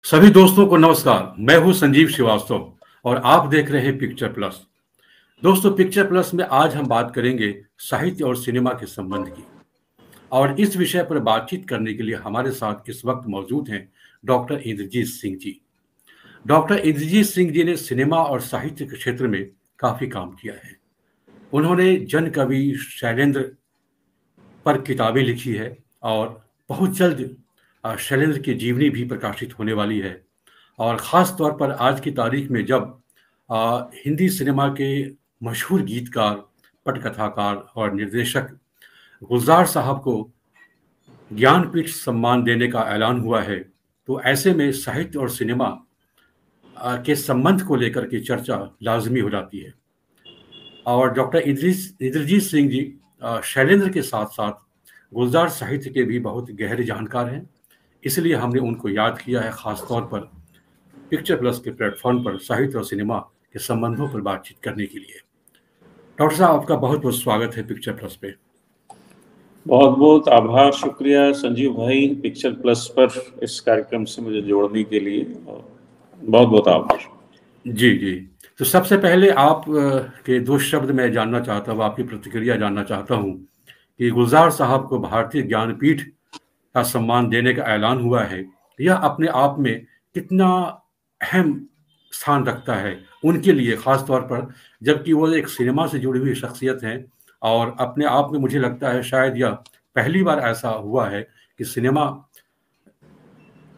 सभी दोस्तों को नमस्कार। मैं हूं संजीव श्रीवास्तव और आप देख रहे हैं पिक्चर प्लस। दोस्तों, पिक्चर प्लस में आज हम बात करेंगे साहित्य और सिनेमा के संबंध की। और इस विषय पर बातचीत करने के लिए हमारे साथ इस वक्त मौजूद हैं डॉक्टर इंद्रजीत सिंह जी। डॉक्टर इंद्रजीत सिंह जी ने सिनेमा और साहित्य के क्षेत्र में काफी काम किया है। उन्होंने जन कवि शैलेंद्र पर किताबें लिखी है और बहुत जल्द शैलेंद्र की जीवनी भी प्रकाशित होने वाली है। और ख़ास तौर पर आज की तारीख में जब हिंदी सिनेमा के मशहूर गीतकार, पटकथाकार और निर्देशक गुलजार साहब को ज्ञानपीठ सम्मान देने का ऐलान हुआ है, तो ऐसे में साहित्य और सिनेमा के संबंध को लेकर के चर्चा लाजमी हो जाती है। और डॉक्टर इंद्रजीत सिंह जी शैलेंद्र के साथ साथ गुलजार साहित्य के भी बहुत गहरे जानकार हैं, इसलिए हमने उनको याद किया है ख़ास तौर पर पिक्चर प्लस के प्लेटफॉर्म पर साहित्य और सिनेमा के संबंधों पर बातचीत करने के लिए। डॉक्टर साहब, आपका बहुत बहुत स्वागत है पिक्चर प्लस पे। बहुत बहुत आभार, शुक्रिया संजीव भाई, पिक्चर प्लस पर इस कार्यक्रम से मुझे जोड़ने के लिए बहुत बहुत आभार। जी जी, तो सबसे पहले आप के दो शब्द मैं जानना चाहता हूँ, आपकी प्रतिक्रिया जानना चाहता हूँ कि गुलजार साहब को भारतीय ज्ञानपीठ का सम्मान देने का ऐलान हुआ है, यह अपने आप में कितना अहम स्थान रखता है उनके लिए, ख़ास तौर पर जबकि वो एक सिनेमा से जुड़ी हुई शख्सियत हैं। और अपने आप में मुझे लगता है शायद यह पहली बार ऐसा हुआ है कि सिनेमा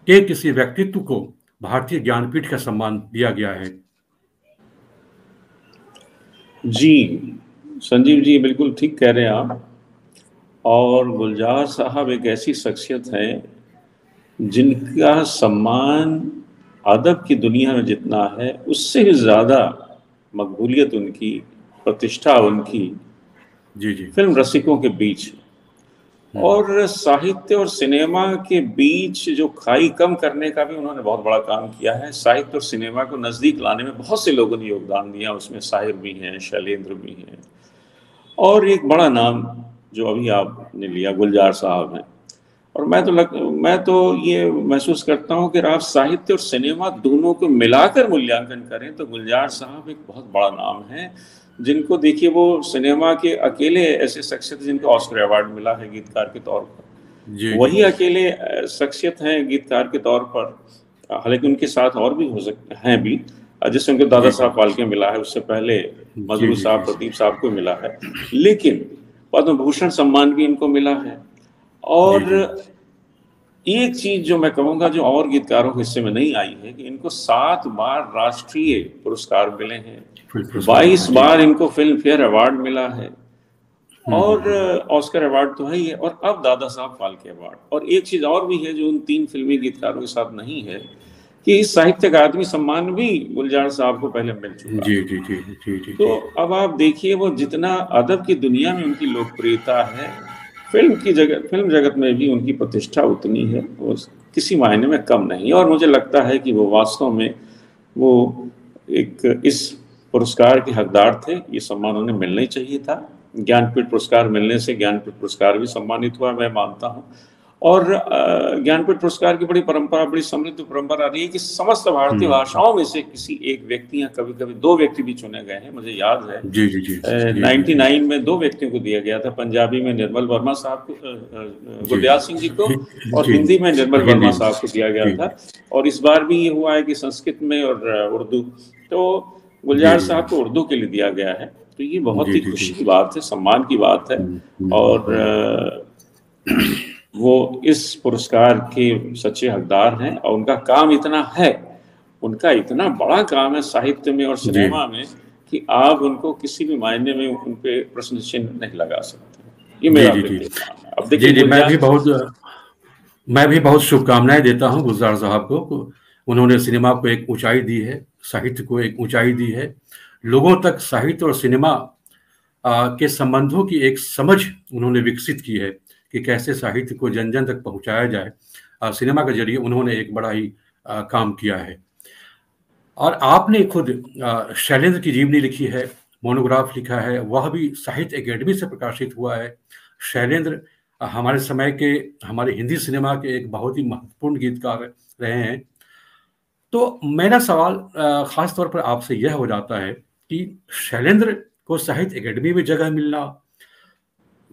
के किसी व्यक्तित्व को भारतीय ज्ञानपीठ का सम्मान दिया गया है। जी संजीव जी, बिल्कुल ठीक कह रहे हैं आप। और गुलजार साहब एक ऐसी शख्सियत है जिनका सम्मान अदब की दुनिया में जितना है उससे भी ज़्यादा मकबूलियत उनकी, प्रतिष्ठा उनकी जी जी, फिल्म रसिकों के बीच और साहित्य और सिनेमा के बीच जो खाई कम करने का भी उन्होंने बहुत बड़ा काम किया है। साहित्य और सिनेमा को नज़दीक लाने में बहुत से लोगों ने योगदान दिया, उसमें साहिर भी हैं, शैलेंद्र भी हैं, और एक बड़ा नाम जो अभी आपने लिया गुलजार साहब हैं। और मैं तो ये महसूस करता हूँ कि आप साहित्य और सिनेमा दोनों को मिलाकर मूल्यांकन करें तो गुलजार साहब एक बहुत बड़ा नाम है, जिनको देखिए वो सिनेमा के अकेले ऐसे शख्सियत जिनको ऑस्कर अवार्ड मिला है गीतकार के तौर पर, जी वही जी, अकेले शख्सियत हैं गीतकार के तौर पर। हालांकि उनके साथ और भी हो सकते हैं भी, जैसे उनको दादा जी साहब फाल्के मिला है, उससे पहले जी मधुर जी, साहब, प्रदीप साहब को मिला है, लेकिन पद्म भूषण सम्मान भी इनको मिला है। जी और जी, एक चीज जो मैं कहूंगा जो और गीतकारों के हिस्से में नहीं आई है कि इनको 7 बार राष्ट्रीय पुरस्कार मिले हैं, फिल्म पुरस्कार मिला, 22 जी बार जी। इनको फिल्म फेयर अवार्ड मिला है, और ऑस्कर अवार्ड तो है ही है, और अब दादा साहब फाल्के अवार्ड। और एक चीज और भी है जो उन 3 फिल्मी गीतकारों के साथ नहीं है कि इस साहित्य अकादमी सम्मान भी गुलजार साहब को पहले मिल चुका जी है। जी, जी जी जी तो जी, अब आप देखिए वो जितना अदब की दुनिया में उनकी लोकप्रियता है, फिल्म जगत में भी उनकी प्रतिष्ठा उतनी है, वो किसी मायने में कम नहीं। और मुझे लगता है कि वो वास्तव में वो एक इस पुरस्कार के हकदार थे, ये सम्मान उन्हें मिलना ही चाहिए था। ज्ञानपीठ पुरस्कार मिलने से ज्ञानपीठ पुरस्कार भी सम्मानित हुआ, मैं मानता हूँ। और ज्ञानपीठ पुरस्कार की बड़ी परंपरा, बड़ी समृद्ध परंपरा रही है कि समस्त भारतीय भाषाओं में से किसी एक व्यक्ति या कभी कभी 2 व्यक्ति भी चुने गए हैं। मुझे याद है जी जी, जी जी, जी जी 99 में 2 व्यक्तियों को दिया गया था, पंजाबी में निर्मल वर्मा साहब को, जी गुरदयाल सिंह जी को, और जी, हिंदी में निर्मल हिंदी वर्मा में, साहब को दिया गया जी था। और इस बार भी ये हुआ है कि संस्कृत में और उर्दू, तो जी गुलजार जी, साहब को उर्दू के लिए दिया गया है। तो ये बहुत जी ही जी जी, खुशी की बात है, सम्मान की बात है। और हम्म। वो इस पुरस्कार के सच्चे हकदार हैं, और उनका काम इतना है, उनका इतना बड़ा काम है साहित्य में और जी सिनेमा में कि आप उनको किसी भी मायने में उन पे प्रश्न चिन्ह नहीं लगा सकते। ये जी मेरा जी जी, व्यक्तिगत मानना है। अब जी देखिए जी, गुलजार, मैं भी बहुत शुभकामनाएं देता हूं गुलजार साहब को। उन्होंने सिनेमा को एक ऊंचाई दी है, साहित्य को एक ऊंचाई दी है। लोगों तक साहित्य और सिनेमा के संबंधों की एक समझ उन्होंने विकसित की है कि कैसे साहित्य को जन जन तक पहुंचाया जाए। सिनेमा के जरिए उन्होंने एक बड़ा ही काम किया है। और आपने खुद शैलेंद्र की जीवनी लिखी है, मोनोग्राफ लिखा है, वह भी साहित्य एकेडमी से प्रकाशित हुआ है। शैलेंद्र हमारे समय के, हमारे हिंदी सिनेमा के एक बहुत ही महत्वपूर्ण गीतकार रहे हैं। तो मेरा सवाल खास तौर पर आपसे यह हो जाता है कि शैलेंद्र को साहित्य अकेडमी में जगह मिलना,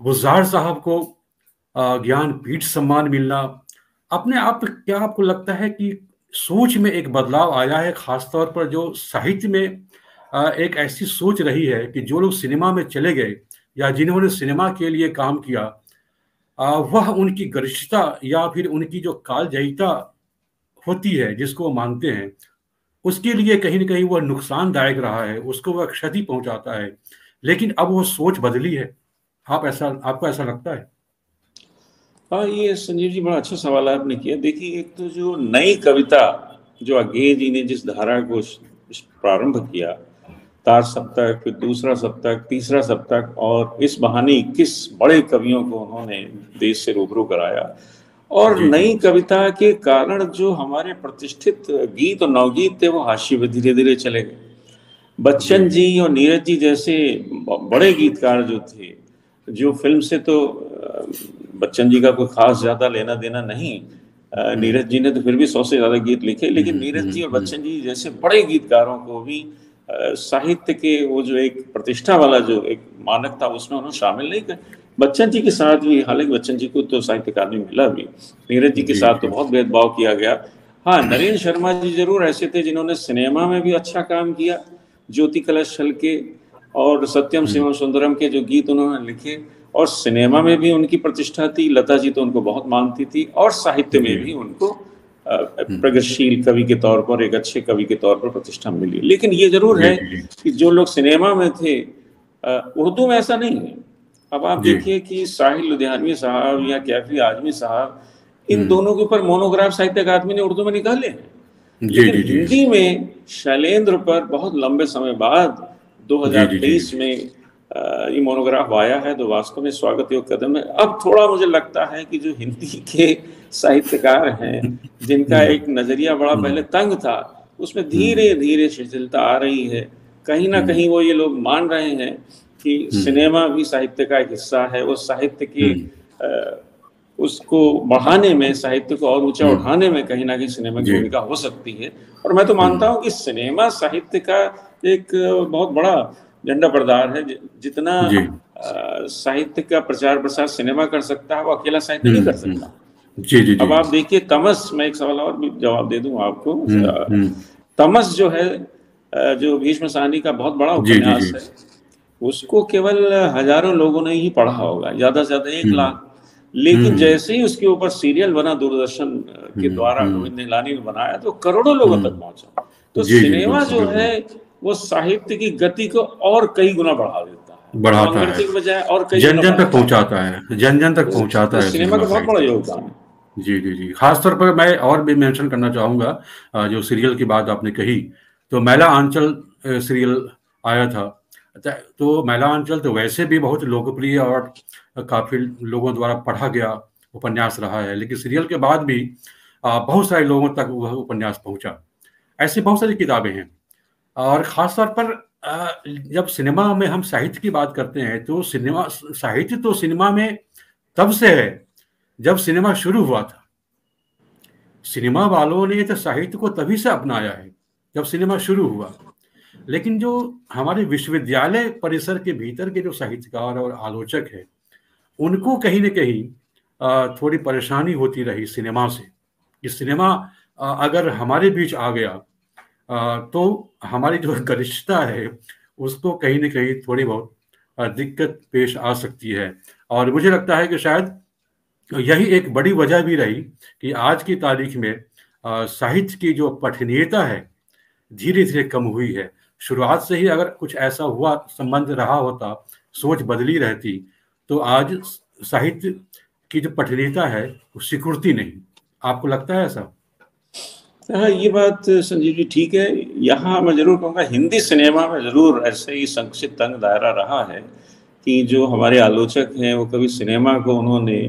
गुलजार साहब को ज्ञानपीठ सम्मान मिलना, अपने आप क्या आपको लगता है कि सोच में एक बदलाव आया है, खास तौर पर जो साहित्य में एक ऐसी सोच रही है कि जो लोग सिनेमा में चले गए या जिन्होंने सिनेमा के लिए काम किया, वह उनकी गरिष्ठता या फिर उनकी जो कालजयिता होती है जिसको वो मानते हैं, उसके लिए कहीं न कहीं वह नुकसानदायक रहा है, उसको वह क्षति पहुँचाता है। लेकिन अब वो सोच बदली है। आपको ऐसा लगता है? हाँ, ये संजीव जी बड़ा अच्छा सवाल आपने किया। देखिए, एक तो जो नई कविता जो आगे जी ने जिस धारा को प्रारंभ किया, तार सप्तक, फिर दूसरा सप्तक, तीसरा सप्तक, और इस बहाने 21 बड़े कवियों को उन्होंने देश से रूबरू कराया। और जी, जी। नई कविता के कारण जो हमारे प्रतिष्ठित गीत और नवगीत थे वो हाशिए पे धीरे धीरे चले गए। जी। बच्चन जी और नीरज जी जैसे बड़े गीतकार जो थे, जो फिल्म से तो बच्चन जी का कोई खास ज्यादा लेना देना नहीं, हुँ। नीरज जी ने तो फिर भी 100 से ज्यादा गीत लिखे, हुँ, लेकिन हुँ, नीरज हुँ, जी और हुँ। बच्चन जी जैसे बड़े गीतकारों को भी साहित्य के वो जो एक प्रतिष्ठा वाला जो एक मानक था उसमें उन्होंने शामिल नहीं कर। बच्चन जी के साथ भी, हालांकि बच्चन जी को तो साहित्य अकादमी मिला भी, नीरज जी के जी, साथ तो जी। बहुत भेदभाव किया गया। हाँ, नरेंद्र शर्मा जी जरूर ऐसे थे जिन्होंने सिनेमा में भी अच्छा काम किया, ज्योति कलश छल के और सत्यम हुँ। शिवम सुंदरम के जो गीत उन्होंने लिखे, और सिनेमा में भी उनकी प्रतिष्ठा थी। लता जी तो उनको बहुत मानती थी, और साहित्य में जी। भी उनको हुँ। प्रगतिशील कवि के तौर पर, एक अच्छे कवि के तौर पर प्रतिष्ठा मिली। लेकिन ये जरूर जी, है जी, जी। कि जो लोग सिनेमा में थे, उर्दू में ऐसा नहीं है। अब आप जी। देखिए कि साहिल लुधियानवी साहब या कैफी आजमी साहब, इन हुँ। दोनों के ऊपर मोनोग्राफ साहित्य अकादमी ने उर्दू में निकाले हैं। जी, लेकिन जी, जी। हिंदी में शैलेंद्र पर बहुत लंबे समय बाद जी, जी, जी। 2023 में ये मोनोग्राफ आया है, तो वास्तव में स्वागत योग्य कदम है। अब थोड़ा मुझे लगता है कि जो हिंदी के साहित्यकार हैं, जिनका हुँ, एक नजरिया बड़ा हुँ, पहले तंग था, उसमें हुँ, धीरे धीरे शिथिलता आ रही है। कहीं ना हुँ, कहीं वो ये लोग मान रहे हैं कि हुँ, सिनेमा भी साहित्य का एक हिस्सा है। वो साहित्य के हुँ, उसको बढ़ाने में, साहित्य को और ऊंचा हुँ। उठाने में कहीं ना कहीं सिनेमा की जी। भूमिका हो सकती है। और मैं तो मानता हुँ। हूँ कि सिनेमा साहित्य का एक बहुत बड़ा झंडा बरदार है। जितना जी। साहित्य का प्रचार प्रसार सिनेमा कर सकता है, वो अकेला साहित्य हुँ, नहीं कर हुँ। सकता। जी, जी, जी। अब आप देखिए तमस, मैं एक सवाल और भी जवाब दे दूं आपको। हुँ, हुँ। तमस जो है, जो भीष्म साहनी का बहुत बड़ा जी, जी, जी। उपन्यास है, उसको केवल हजारों लोगों ने ही पढ़ा होगा, ज्यादा से ज्यादा 1 लाख। हुँ, लेकिन हुँ, जैसे ही उसके ऊपर सीरियल बना दूरदर्शन के हुँ, द्वारा, हुँ, गोविंद निहलानी ने बनाया, तो करोड़ों लोगों तक हुँ। पहुंचा। तो जी, जी, सिनेमा बिल्कुल, जो है बिल्कुल। वो साहित्य की गति को और कई गुना बढ़ा देता है, बढ़ाता कम है। करने के बजाय और कई गुना जन-जन तक बढ़ाता है। पहुँचाता है, जन-जन तक तो पहुँचाता है सिनेमा सिनेमा का बहुत बड़ा साहित्य। योगदान है। जी, जी, जी। ख़ास तौर पर मैं और भी मेंशन करना चाहूँगा, जो सीरियल की बात आपने कही, तो मैला आंचल सीरियल आया था। तो मैला आंचल तो वैसे भी बहुत लोकप्रिय और काफ़ी लोगों द्वारा पढ़ा गया उपन्यास रहा है, लेकिन सीरियल के बाद भी बहुत सारे लोगों तक वह उपन्यास पहुँचा। ऐसी बहुत सारी किताबें हैं। और ख़ास तौर पर जब सिनेमा में हम साहित्य की बात करते हैं, तो साहित्य तो सिनेमा में तब से है, जब सिनेमा शुरू हुआ था। सिनेमा वालों ने तो साहित्य को तभी से अपनाया है, जब सिनेमा शुरू हुआ। लेकिन जो हमारे विश्वविद्यालय परिसर के भीतर के जो साहित्यकार और आलोचक हैं, उनको कहीं न कहीं थोड़ी परेशानी होती रही सिनेमा से, कि सिनेमा अगर हमारे बीच आ गया, तो हमारी जो गरिष्ठता है, उसको कहीं न कहीं थोड़ी बहुत दिक्कत पेश आ सकती है। और मुझे लगता है कि शायद यही एक बड़ी वजह भी रही कि आज की तारीख में साहित्य की जो पठनीयता है, धीरे-धीरे कम हुई है। शुरुआत से ही अगर कुछ ऐसा हुआ, संबंध रहा होता, सोच बदली रहती, तो आज साहित्य की जो पठनीयता है, वो सिकुड़ती नहीं। आपको लगता है ऐसा? हाँ, ये बात संजीव जी ठीक है। यहाँ मैं ज़रूर कहूँगा, हिंदी सिनेमा में ज़रूर ऐसे ही संकुचित तंग दायरा रहा है कि जो हमारे आलोचक हैं वो कभी सिनेमा को उन्होंने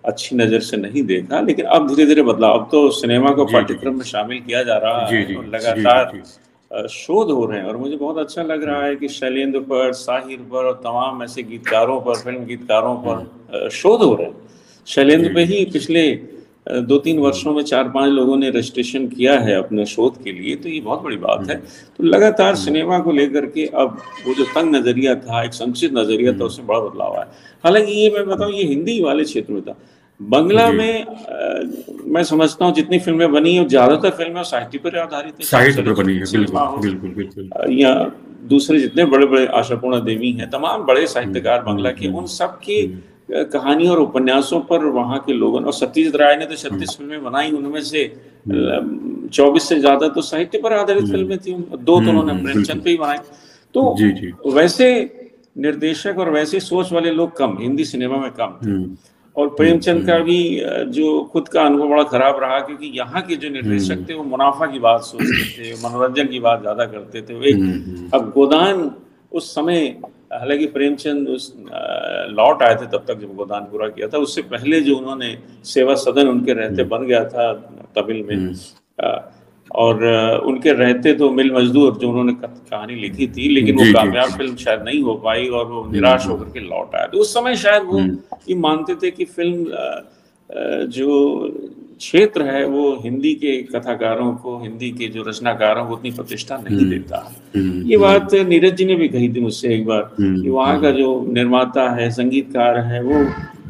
अच्छी नज़र से नहीं देखा। लेकिन अब धीरे-धीरे बदलाव, अब तो सिनेमा को जी, जी, जी। पाठ्यक्रम में शामिल किया जा रहा जी, है जी। और जी, जी, लगातार जी। शोध हो रहे हैं। और मुझे बहुत अच्छा लग हुँ, रहा है कि शैलेंद्र पर, साहिर पर और तमाम ऐसे गीतकारों पर, फिल्म गीतकारों हुँ। पर शोध हो रहे हैं। शैलेंद्र जी, पे जी। ही पिछले 2-3 वर्षों में 4-5 लोगों ने रजिस्ट्रेशन किया है अपने शोध के लिए, तो ये बहुत बड़ी बात है। तो लगातार सिनेमा को लेकर के अब वो जो तंग नज़रिया था, एक संकुचित नज़रिया था, उसमें बड़ा बदलाव आया। हालाँकि ये मैं बताऊँ, ये हिंदी वाले क्षेत्र में था। बंगला में मैं समझता हूँ जितनी फ़िल्में बनी हैं, ज़्यादातर फ़िल्में साहित्य पर आधारित है। साहित्य पर बनी है, सिनेमा हो बिल्कुल। या दूसरे जितने बड़े-बड़े आशापूर्णा देवी हैं, तमाम बड़े साहित्यकार बंगला के, उन सब की कहानी और उपन्यासों पर वहाँ के लोगों ने, और सत्यजीत राय ने तो 36 फिल्में बनाई, उनमें से 24 से ज़्यादा तो साहित्य पर आधारित फिल्में थी, 2 तो उन्होंने प्रेमचंद पे ही बनाई। तो वैसे निर्देशक और वैसे सोच वाले लोग कम, हिंदी सिनेमा में कम थे। और प्रेमचंद का भी जो खुद का अनुभव बड़ा खराब रहा, क्योंकि यहाँ के जो निर्देशक थे वो मुनाफा की बात सोचते थे, मनोरंजन की बात ज़्यादा करते थे। अब गोदान उस समय, हालांकि प्रेमचंद उस लौट आए थे तब तक जब गोदान पूरा किया था, उससे पहले जो उन्होंने सेवा सदन उनके रहते बन गया था तमिल में, और उनके रहते तो मिल मजदूर जो उन्होंने कहानी लिखी थी, लेकिन वो कामयाब फिल्म शायद नहीं हो पाई और वो निराश होकर के लौट आए। तो उस समय शायद वो ये मानते थे कि फिल्म जो क्षेत्र है वो हिंदी के कथाकारों को, हिंदी के जो रचनाकारों को उतनी प्रतिष्ठा नहीं देता। ये बात नीरज जी ने भी कही थी मुझसे एक बार कि वहाँ का जो निर्माता है, संगीतकार है, वो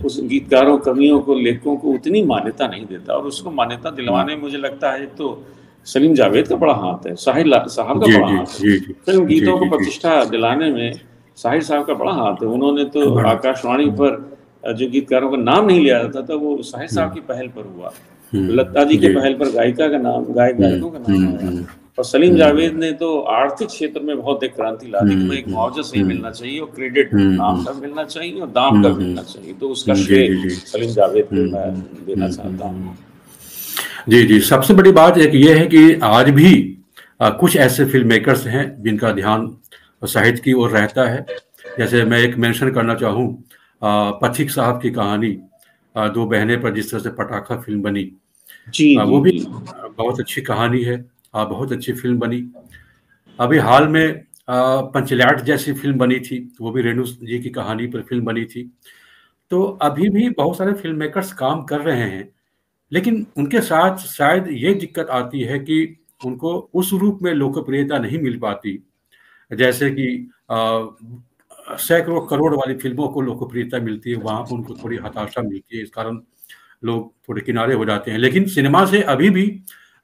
उस गीतकारों, कवियों को, लेखकों को उतनी मान्यता नहीं देता, और उसको मान्यता दिलवाने में मुझे लगता है तो सलीम जावेद का बड़ा हाथ है, साहिर साहब का बड़ा हाथ है। फिल्म गीतों को प्रतिष्ठा दिलाने में साहिर साहब का बड़ा हाथ है। उन्होंने तो आकाशवाणी पर जो गीतकारों का नाम नहीं लिया जाता था, वो साहिर साहब की पहल पर हुआ। लता जी के पहल पर गायिका का नाम, गायकों का नाम आया। और सलीम जावेद ने तो आर्थिक क्षेत्र में बहुत एक क्रांति ला दी कि भाई मुआवजा सही मिलना चाहिए, और क्रेडिट नाम का मिलना चाहिए, और दाम का मिलना चाहिए। तो उसका श्रेय सलीम जावेद को मैं देना चाहता हूँ। जी, सबसे बड़ी बात एक ये है कि आज भी कुछ ऐसे फिल्म मेकर्स हैं जिनका ध्यान साहित्य की ओर रहता है। जैसे मैं एक मेंशन करना चाहूँ, पथिक साहब की कहानी, 2 बहनें पर जिस तरह से पटाखा फिल्म बनी, वो भी बहुत अच्छी कहानी है, बहुत अच्छी फिल्म बनी। अभी हाल में पंचलैट जैसी फिल्म बनी थी, वो भी रेणु जी की कहानी पर फिल्म बनी थी। तो अभी भी बहुत सारे फिल्म मेकर्स काम कर रहे हैं, लेकिन उनके साथ शायद ये दिक्कत आती है कि उनको उस रूप में लोकप्रियता नहीं मिल पाती, जैसे कि सैकड़ों करोड़ वाली फिल्मों को लोकप्रियता मिलती है, वहाँ पर उनको थोड़ी हताशा मिलती है, इस कारण लोग थोड़े किनारे हो जाते हैं। लेकिन सिनेमा से अभी भी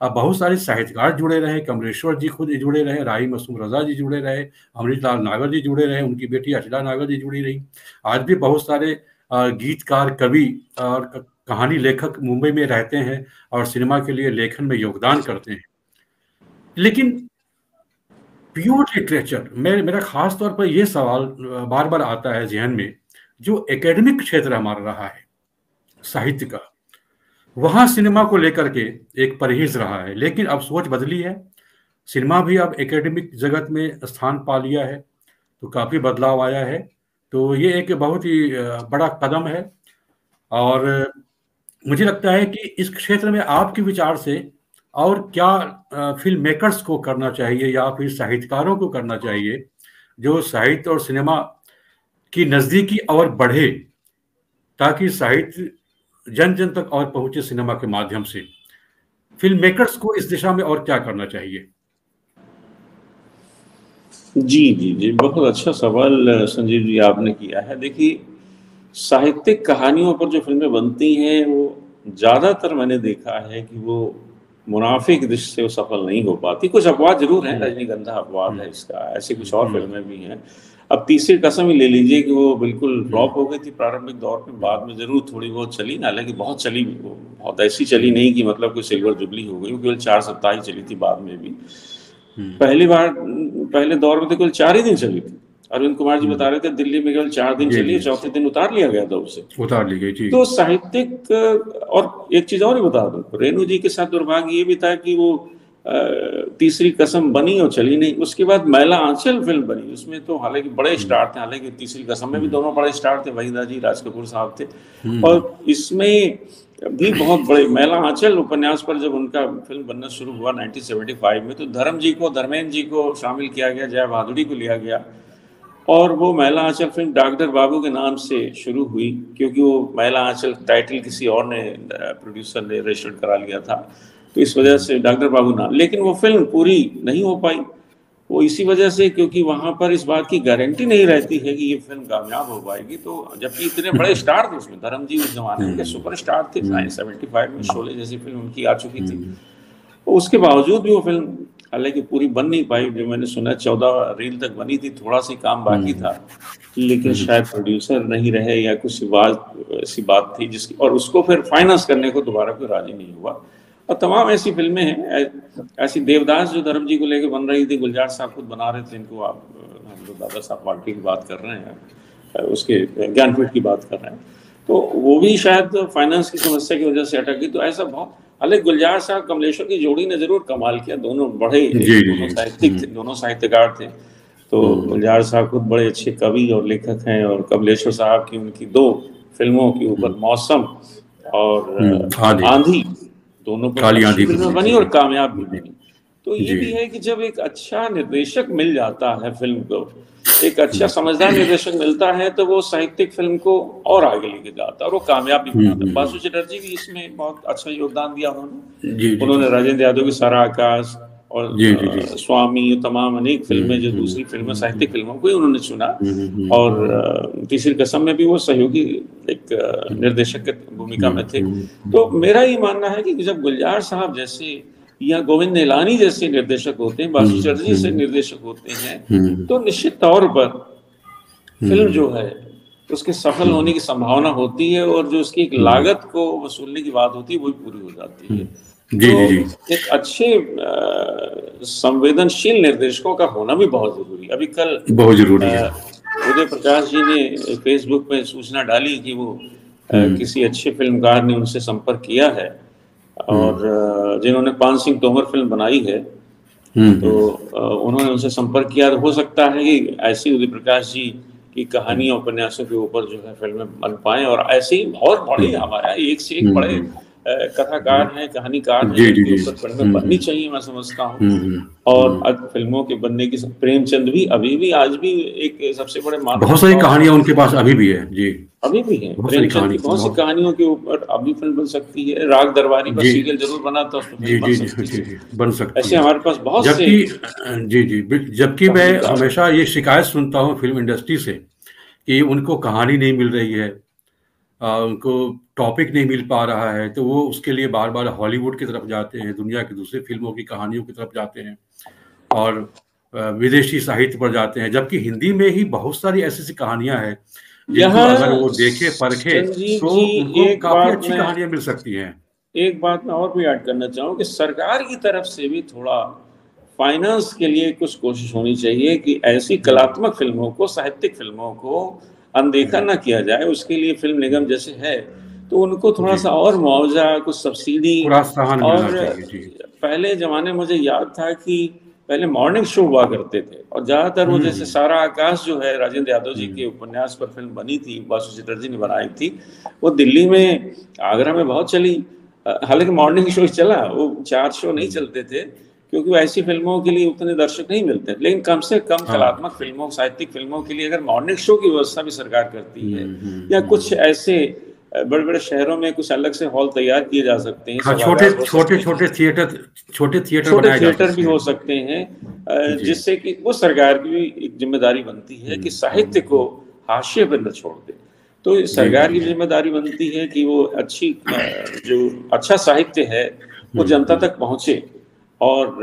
बहुत सारे साहित्यकार जुड़े रहे, कमलेश्वर जी खुद जुड़े रहे, राही मासूम रजा जी जुड़े रहे, अमृतलाल नागर जी जुड़े रहे, उनकी बेटी अचला नागर जी जुड़ी रही। आज भी बहुत सारे गीतकार, कवि और कहानी लेखक मुंबई में रहते हैं और सिनेमा के लिए लेखन में योगदान करते हैं। लेकिन प्योर लिटरेचर, मेरा खास तौर पर यह सवाल बार बार आता है जहन में, जो एकेडमिक क्षेत्र हमारा रहा है साहित्य का, वहां सिनेमा को लेकर के एक परहेज रहा है। लेकिन अब सोच बदली है, सिनेमा भी अब एकेडमिक जगत में स्थान पा लिया है, तो काफी बदलाव आया है। तो ये एक बहुत ही बड़ा कदम है, और मुझे लगता है कि इस क्षेत्र में आपके विचार से और क्या फिल्म मेकर्स को करना चाहिए या फिर साहित्यकारों को करना चाहिए जो साहित्य और सिनेमा की नजदीकी और बढ़े, ताकि साहित्य जन जन तक और पहुंचे सिनेमा के माध्यम से। फिल्म मेकर्स को इस दिशा में और क्या करना चाहिए? जी, बहुत अच्छा सवाल संजीव जी आपने किया है। देखिए, साहित्यिक कहानियों पर जो फिल्में बनती हैं, वो ज़्यादातर मैंने देखा है कि वो मुनाफे की दृष्टि से वो सफल नहीं हो पाती। कुछ अपवाद जरूर हैं, रजनीगंधा अपवाद है इसका, ऐसी कुछ और फिल्में भी हैं। अब तीसरी कसम ही ले लीजिए कि वो बिल्कुल फ्लॉप हो गई थी प्रारंभिक दौर में, बाद में जरूर थोड़ी बहुत चली, हालांकि बहुत चली, वो बहुत ऐसी चली नहीं कि मतलब कोई सिल्वर जुबली हो गई, केवल 4 सप्ताह ही चली थी। बाद में भी पहले दौर में तो केवल 4 ही दिन चली थी। अरविंद कुमार जी बता रहे थे दिल्ली में केवल 4 दिन चली, चौथे दिन उतार लिया गया था उसे, उतार ली गई। तो साहित्यिक, और एक चीज और ही बता दूं, रेणु जी के साथ दुर्भाग्य ये भी था कि वो तीसरी कसम बनी और चली नहीं। उसके बाद मैला आंचल फिल्म बनी, उसमें तो हालांकि बड़े स्टार थे, हालांकि तीसरी कसम में भी दोनों बड़े स्टार थे, वहीदा जी, राज कपूर साहब थे, और इसमें भी बहुत बड़े। मैला आंचल उपन्यास पर जब उनका फिल्म बनना शुरू हुआ 1975 में, तो धर्मेंद्र जी को शामिल किया गया, जया भादुड़ी को लिया गया, और वो मैला आंचल फिल्म डॉक्टर बाबू के नाम से शुरू हुई, क्योंकि वो मैला आंचल टाइटल किसी और ने, प्रोड्यूसर ने रजिस्टर्ड करा लिया था, तो इस वजह से डॉक्टर बाबू नाम। लेकिन वो फिल्म पूरी नहीं हो पाई, वो इसी वजह से क्योंकि वहां पर इस बात की गारंटी नहीं रहती है कि ये फिल्म कामयाब हो पाएगी। तो जबकि इतने बड़े स्टार थे उसमें, धर्म जी उस जमाने के सुपर स्टार थे, 75 में शोले जैसी फिल्म उनकी आ चुकी थी, तो उसके बावजूद भी वो फिल्म हालांकि पूरी बन नहीं पाई। जो मैंने सुना 14 रील तक बनी थी, थोड़ा सा काम बाकी था, लेकिन शायद प्रोड्यूसर नहीं रहे या कुछ ऐसी बात थी जिसकी, और उसको फिर फाइनेंस करने को दोबारा कोई राजी नहीं हुआ। और तमाम ऐसी फिल्में हैं, ऐसी देवदास जो धर्म जी को लेकर बन रही थी, गुलजार साहब खुद बना रहे थे इनको, आप हम लोग दादा साहब पार्टी की बात कर रहे हैं, उसके ज्ञानपीठ की बात कर रहे हैं, तो वो भी शायद फाइनेंस की समस्या की वजह से अटक गई। तो ऐसा बहुत, हालांकि गुलजार साहब कमलेश्वर की जोड़ी ने जरूर कमाल किया, दोनों बड़े दोनों साहित्यिक थे, दोनों साहित्यकार थे। तो गुलजार साहब खुद बड़े अच्छे कवि और लेखक हैं, और कमलेश्वर साहब की उनकी 2 फिल्मों के ऊपर, मौसम और आंधी, दोनों पर अच्छी फिल्में बनी और कामयाब भी बनी। तो ये भी है कि जब एक अच्छा निर्देशक मिल जाता है फिल्म को, एक अच्छा समझदार निर्देशक मिलता है, तो वो साहित्यिक फिल्म को और आगे लेके जाता है और वो कामयाब भी बनाता है। बासु चटर्जी भी इसमें बहुत अच्छा योगदान दिया उन्होंने राजेंद्र यादव की सारा आकाश और स्वामी, तमाम अनेक फिल्में जो दूसरी फिल्में साहित्यिक फिल्मों को ही उन्होंने चुना, और तीसरी कसम में भी वो सहयोगी एक निर्देशक की भूमिका में थे। तो मेरा ये मानना है कि जब गुलजार साहब जैसे या गोविंद निहलानी जैसे निर्देशक होते हैं, बासु चटर्जी से निर्देशक होते हैं, तो निश्चित तौर पर फिल्म जो है उसके सफल होने की संभावना होती है, और जो उसकी एक लागत को वसूलने की बात होती है वो भी पूरी हो जाती है। तो एक अच्छे संवेदनशील निर्देशकों का होना भी बहुत जरूरी है। अभी कल बहुत जरूरी है, उदय प्रकाश जी ने फेसबुक पे सूचना डाली कि वो किसी अच्छे फिल्मकार ने उनसे संपर्क किया है, और जिन्होंने पान सिंह तोमर फिल्म बनाई है, तो उन्होंने उनसे संपर्क किया। हो सकता है कि ऐसी उदय प्रकाश जी की कहानियां, उपन्यासों के ऊपर जो है फिल्में बन पाए, और ऐसे ही बहुत बड़े हमारा एक से एक बड़े कथाकार हैं, कहानीकार हैं, जिनके ऊपर फिल्में बननी चाहिए, मैं समझता हूँ। और अब फिल्मों के बनने की, प्रेमचंद भी अभी भी आज भी एक सबसे बड़े बहुत सारी कहानियां उनके पास अभी भी है जी, अभी भी है। प्रेमचंद की बहुत सी कहानियों के ऊपर अभी फिल्म बन सकती है। राग दरबारी पर सीरियल जरूर बना था, उसमें फिल्म बन सकती है। ऐसे हमारे पास बहुत से जबकि मैं हमेशा ये शिकायत सुनता हूँ फिल्म इंडस्ट्री से कि उनको कहानी नहीं मिल रही है, उनको टॉपिक नहीं मिल पा रहा है, तो वो उसके लिए बार बार हॉलीवुड की तरफ जाते हैं, दुनिया की दूसरी फिल्मों की कहानियों की तरफ जाते हैं, और विदेशी साहित्य पर जाते हैं। जबकि हिंदी में ही बहुत सारी ऐसी कहानियां हैं जिनको अगर वो देखे परखे तो उनको काफी अच्छी कहानियां मिल सकती हैं। एक बात मैं और भी ऐड करना चाहूँ कि सरकार की तरफ से भी थोड़ा फाइनेंस के लिए कुछ कोशिश होनी चाहिए कि ऐसी कलात्मक फिल्मों को, साहित्यिक फिल्मों को अनदेखा ना किया जाए। उसके लिए फिल्म निगम जैसे है, तो उनको थोड़ा सा और मुआवजा, कुछ सब्सिडी, और पहले जमाने मुझे याद था कि पहले मॉर्निंग शो हुआ करते थे, और ज्यादातर वो जैसे सारा आकाश जो है राजेंद्र यादव जी के उपन्यास पर फिल्म बनी थी, बासु चटर्जी ने बनाई थी, वो दिल्ली में, आगरा में बहुत चली। हालांकि मॉर्निंग शो चला, वो 4 शो नहीं चलते थे, क्योंकि ऐसी फिल्मों के लिए उतने दर्शक नहीं मिलते। लेकिन कम से कम कलात्मक फिल्मों, साहित्यिक फिल्मों के लिए अगर मॉर्निंग शो की व्यवस्था भी सरकार करती है, या कुछ ऐसे बड़े बड़े शहरों में कुछ अलग से हॉल तैयार किए जा सकते हैं, छोटे थिएटर भी हो सकते हैं, जिससे कि वो सरकार की भी एक जिम्मेदारी बनती है कि साहित्य को हाशिए पर न छोड़ दे। तो सरकार की जिम्मेदारी बनती है कि वो जो अच्छा साहित्य है वो जनता तक पहुंचे, और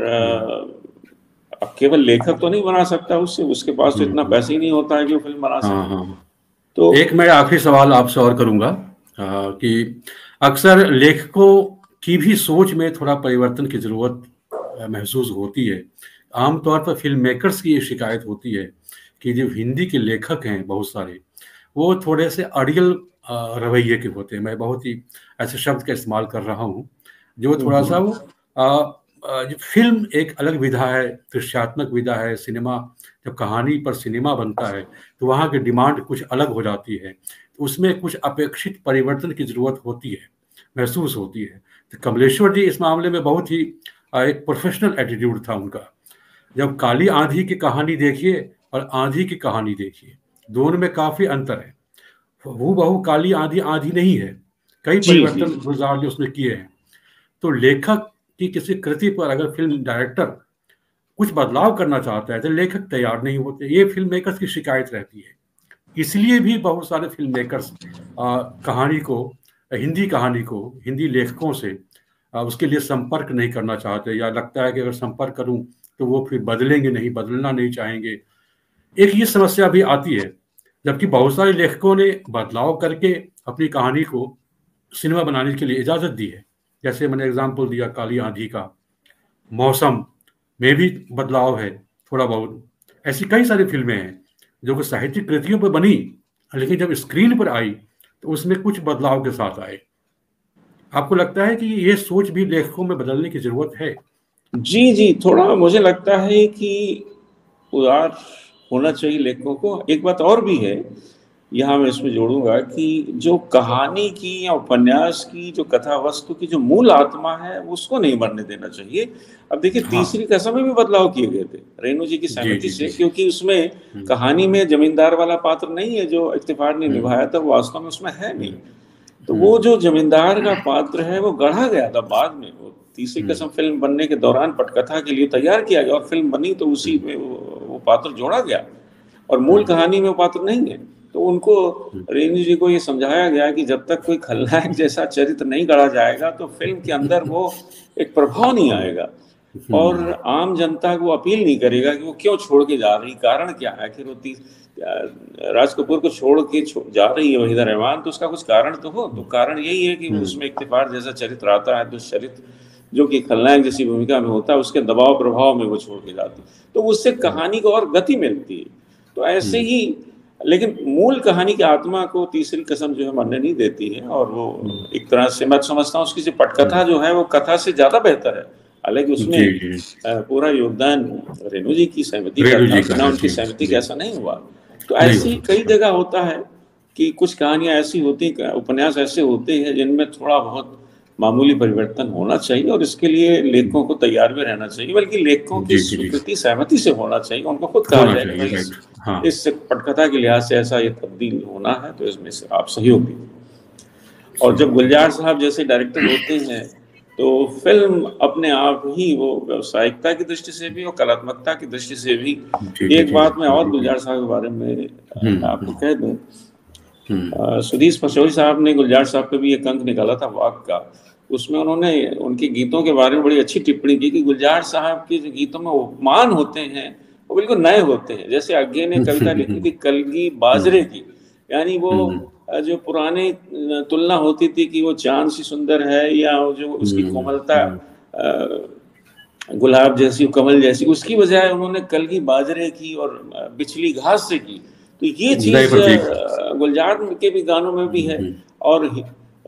केवल लेखक तो नहीं बना सकता उसके पास तो इतना पैसा ही नहीं होता है कि वो फिल्म बना सके। तो एक मैं आखिरी सवाल आपसे और करूंगा कि अक्सर लेखकों की भी सोच में थोड़ा परिवर्तन की जरूरत महसूस होती है। आमतौर पर फिल्म मेकर्स की ये शिकायत होती है कि जो हिंदी के लेखक हैं बहुत सारे, वो थोड़े से अड़ियल रवैये के होते हैं। मैं बहुत ही ऐसे शब्द का इस्तेमाल कर रहा हूँ जो थोड़ा सा वो फिल्म एक अलग विधा है, दृश्यात्मक विधा है। सिनेमा, जब कहानी पर सिनेमा बनता है तो वहाँ की डिमांड कुछ अलग हो जाती है, तो उसमें कुछ अपेक्षित परिवर्तन की जरूरत होती है, महसूस होती है। तो कमलेश्वर जी इस मामले में बहुत ही एक प्रोफेशनल एटीट्यूड था उनका। जब काली आंधी की कहानी देखिए और आंधी की कहानी देखिए, दोनों में काफी अंतर है। हूबहू काली आंधी आंधी नहीं है, कई जी जी परिवर्तन गुलजार ने उसमें किए हैं। तो लेखक की किसी कृति पर अगर फिल्म डायरेक्टर कुछ बदलाव करना चाहता है तो लेखक तैयार नहीं होते, ये फिल्म मेकर्स की शिकायत रहती है। इसलिए भी बहुत सारे फिल्म मेकर्स कहानी को, हिंदी कहानी को हिंदी लेखकों से उसके लिए संपर्क नहीं करना चाहते, या लगता है कि अगर संपर्क करूं तो वो फिर बदलेंगे नहीं, बदलना नहीं चाहेंगे। एक ये समस्या भी आती है, जबकि बहुत सारे लेखकों ने बदलाव करके अपनी कहानी को सिनेमा बनाने के लिए इजाज़त दी है। जैसे मैंने एग्जाम्पल दिया काली आंधी का, मौसम में भी बदलाव है थोड़ा बहुत। ऐसी कई सारी फिल्में हैं जो कि साहित्यिक कृतियों पर बनी, लेकिन जब स्क्रीन पर आई तो उसमें कुछ बदलाव के साथ आए। आपको लगता है कि ये सोच भी लेखकों में बदलने की जरूरत है? जी जी, थोड़ा मुझे लगता है कि उदार होना चाहिए लेखकों को। एक बात और भी है, यहाँ मैं इसमें जोड़ूंगा कि जो कहानी की या उपन्यास की जो कथा वस्तु की जो मूल आत्मा है उसको नहीं मरने देना चाहिए। अब देखिए, हाँ तीसरी कसम में भी बदलाव किए गए थे रेणु जी की जी सहमति जी से, जी। क्योंकि उसमें कहानी में जमींदार वाला पात्र नहीं है जो इफ्तिखार ने निभाया था, वो वास्तव में उसमें है नहीं। तो वो जो जमींदार का पात्र है वो गढ़ा गया था बाद में, वो तीसरी कसम फिल्म बनने के दौरान पटकथा के लिए तैयार किया गया और फिल्म बनी तो उसी में वो पात्र जोड़ा गया, और मूल कहानी में वो पात्र नहीं है। तो उनको, रेणु जी को ये समझाया गया कि जब तक कोई खलनायक जैसा चरित्र नहीं गढ़ा जाएगा तो फिल्म के अंदर वो एक प्रभाव नहीं आएगा, और आम जनता को अपील नहीं करेगा कि वो क्यों छोड़ के जा रही, कारण क्या है। आखिर वो राज कपूर को छोड़ के जा रही है वहीदा रहमान, तो उसका कुछ कारण तो हो। तो कारण यही है कि उसमें इफ्तिखार जैसा चरित्र आता है, तो चरित्र जो कि खलनायक जैसी भूमिका में होता है, उसके दबाव प्रभाव में वो छोड़ के जाती, तो उससे कहानी को और गति मिलती है। तो ऐसे ही, लेकिन मूल कहानी की आत्मा को तीसरी कसम जो है मरने नहीं देती है, और वो एक तरह से मैं समझता हूँ उसकी पटकथा जो है वो कथा से ज्यादा बेहतर है। हालांकि उसमें पूरा योगदान रेणु जी की सहमति का था, बिना उनकी सहमति का ऐसा नहीं हुआ। तो ऐसी कई जगह होता है कि कुछ कहानियां ऐसी होती, उपन्यास ऐसे होते हैं जिनमें थोड़ा बहुत मामूली परिवर्तन होना चाहिए, और इसके लिए लेखकों को तैयार भी रहना चाहिए, बल्कि लेखकों की स्वीकृति सहमति से होना चाहिए। उनको खुद कहा जाए कि भाई इस पटकथा के लिहाज से ऐसा ये तब्दील होना है, तो इसमें से आप सहयोग दीजिए। और जब गुलजार साहब जैसे डायरेक्टर होते हैं तो फिल्म अपने आप ही वो व्यावसायिकता की दृष्टि से भी और कलात्मकता की दृष्टि से भी। एक बात मैं और गुलजार साहब के बारे में आपको कह दूं, सुधीर पचौरी साहब ने गुलजार साहब पे भी एक अंक निकाला था वाक का, उसमें उन्होंने उनके गीतों के बारे में बड़ी अच्छी टिप्पणी की कि गुलजार साहब के जो गीतों में उपमान होते हैं वो बिल्कुल नए होते हैं। जैसे आगे ने कविता लिखी थी कलगी बाजरे की, यानी वो जो पुराने तुलना होती थी कि वो चांद सी सुंदर है, या जो उसकी कोमलता गुलाब जैसी, कमल जैसी, उसकी बजाय उन्होंने कलगी बाजरे की और बिछली घास से की। तो ये चीज गुलजार के भी गानों में भी है। और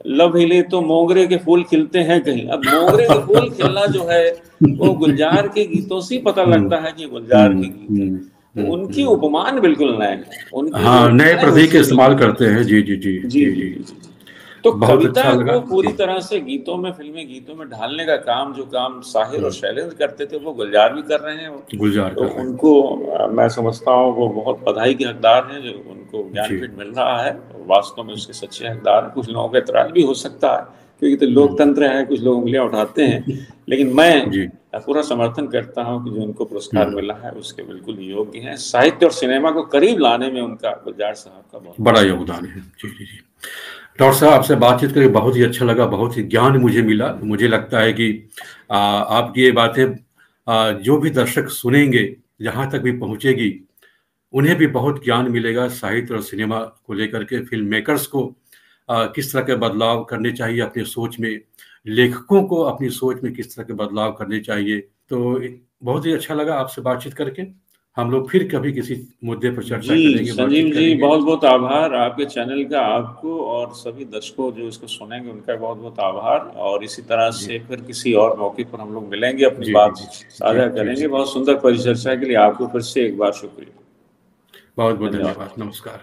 लब हिले तो मोगरे के फूल खिलते हैं कहीं, अब मोगरे के फूल खिलना जो है वो गुलजार के गीतों से पता लगता है कि गुलजार के गीत हैं। उनकी उपमान बिल्कुल नए हैं, नए प्रतीक इस्तेमाल करते हैं। जी जी जी जी जी। तो कविता को पूरी तरह से गीतों में, फिल्मी गीतों में ढालने का काम, जो काम साहिर और शैलेंद्र करते थे, वो गुलजार भी कर रहे हैं। गुलजार तो उनको मैं समझता हूँ वो बहुत बधाई के हकदार हैं जो उनको ज्ञानपीठ मिल रहा है, वास्तव में उसके सच्चे हकदार हैं। कुछ लोगों का इतराज भी हो सकता है क्योंकि तो लोकतंत्र है, कुछ लोग उंगलियां उठाते हैं, लेकिन मैं पूरा समर्थन करता हूं कि जो उनको पुरस्कार मिला है उसके बिल्कुल योग्य हैं। साहित्य और सिनेमा को करीब लाने में उनका, गुलजार साहब का बहुत बड़ा योगदान है। जी जी जी। डॉक्टर साहब, आपसे बातचीत करके बहुत ही अच्छा लगा, बहुत ही ज्ञान मुझे मिला। मुझे लगता है कि आपकी ये बातें जो भी दर्शक सुनेंगे, जहाँ तक भी पहुँचेगी, उन्हें भी बहुत ज्ञान मिलेगा साहित्य और सिनेमा को लेकर के। फिल्म मेकर्स को किस तरह के बदलाव करने चाहिए अपनी सोच में, लेखकों को अपनी सोच में किस तरह के बदलाव करने चाहिए। तो बहुत ही अच्छा लगा आपसे बातचीत करके। हम लोग फिर कभी किसी मुद्दे पर चर्चा करेंगे। संजीव जी, बहुत बहुत आभार आपके चैनल का, आपको और सभी दर्शकों जो इसको सुनेंगे उनका बहुत बहुत आभार। और इसी तरह से फिर किसी और मौके पर हम लोग मिलेंगे, अपनी बात साझा करेंगे। बहुत सुंदर परिचर्चा के लिए आपको फिर से एक बार शुक्रिया। बहुत बहुत धन्यवाद। नमस्कार।